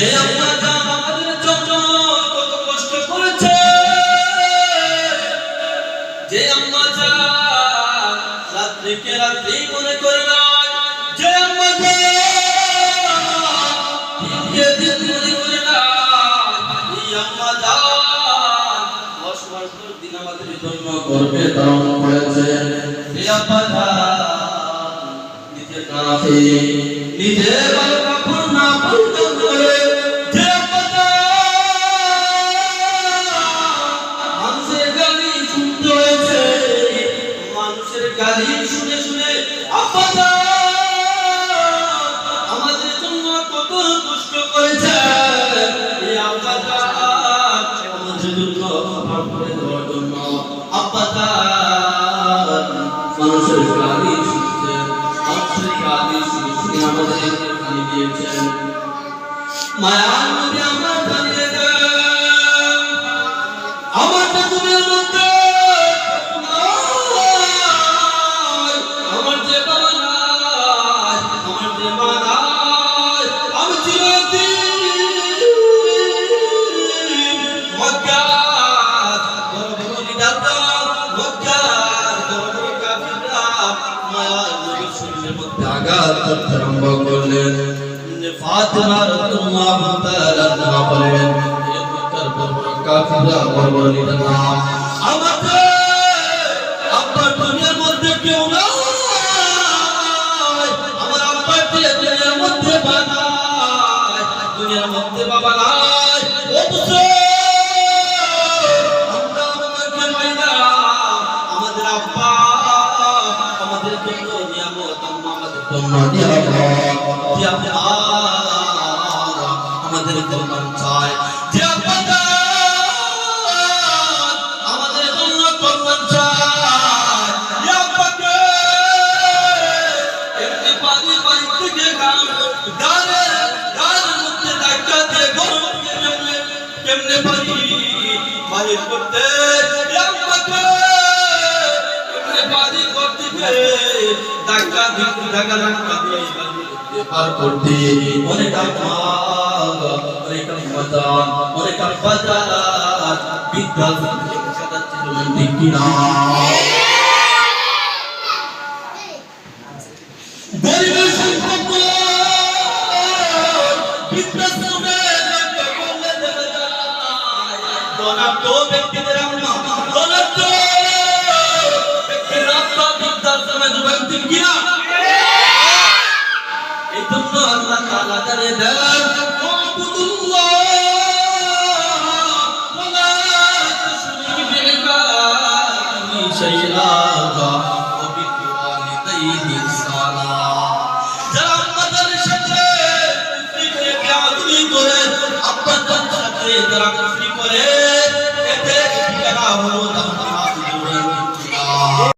যে আম্মা জান আমাদের জন্য কত কষ্ট করেছে, যে আম্মা জান রাত্রিকে রাত্রি মনে করে না, যে আম্মা জান দিনকে দিন মনে করে না, এই আম্মা জান 10 মাস দিন আমাদের জন্য গর্ভে ধারণ করেছে। এই আম্মা জান নিজের নাফে নিজের কাপড় না পরিধান করে, যে আম্মা জান মানুষের গালি শুনতে হয়েছে, মানুষের গালি শুনে শুনে আম্মা জান আমাদের জন্য কত কষ্ট করেছে। এই আম্মা জান আমাদের জন্য ক্ষমা করে দেওয়ার জন্য আম্মা জান মানুষের গালি শুনছে, মানুষের গালি শুনে শুনে আমাদের গালি দিয়েছেন। মায়ার নবী আমার জানিয়ে দেন, আমার তো দুনিয়ার মধ্যে আমার যে বাবা নাই, আমার যে মা নাই, আমি চিরদিন মক্কার বড় বড় লিডাররা, মক্কার বড় বড় কাফিররা মায়ার নবীর শরীরের মধ্যে আঘাত করতে আরম্ভ করলেন। ফাতিমা রাদিয়াল্লাহু তাআলা আনহা বলেন, এই মক্কার বড় বড় কাফিররা বড় বড় লিডাররা আমাকে আব্বার দুনিয়ার মধ্যে কেউ নাই, আমার আব্বার দুনিয়ার মধ্যে বাবা নাই, দুনিয়ার মধ্যে বাবা নাই, অথচ আমরা আমাকে মাইনা আমাদের আব্বা আমাদের জন্য নিয়ামত, আম্মা আমাদের জন্য নিয়ামত, যে আপনি আমাদের কল্যাণ চায়, যে আব্বা আমাদের জন্য কল্যাণ চায়, যে আব্বাকে এমনি পানি পানি থেকে গালের মধ্যে ধাক্কা দিয়ে গরম কেমনে পানি বাহির করতে, আব্বাকে এমনি পানি করতে ধাক্কা দিয়ে পার করতে অনেক আম্মা অনেক আম্মা জান অনেক আব্বা জান বিদ্যা ঠিক কিনা? গরিবের সম্পর্ক বৃদ্ধাশ্রমে করলে দেখা যায় ধনাঢ্য ব্যক্তিদের আম্মা, ধনাঢ্য ব্যক্তির আব্বা বৃদ্ধাশ্রমে যাবেন, ঠিক কিনা? এই জন্য আল্লাহ তাআলা জানিয়ে দেন, ওয়াবুদুল্লাহ ওয়ালা তুশরিকু বিহি শাইআ ওয়া বিওয়ালিদাইহি ইহসানা। যারা আম্মাদের সাথে কুফরি করে, বেয়াদবি করে, আব্বাদের সাথে যারা কুফরি করে,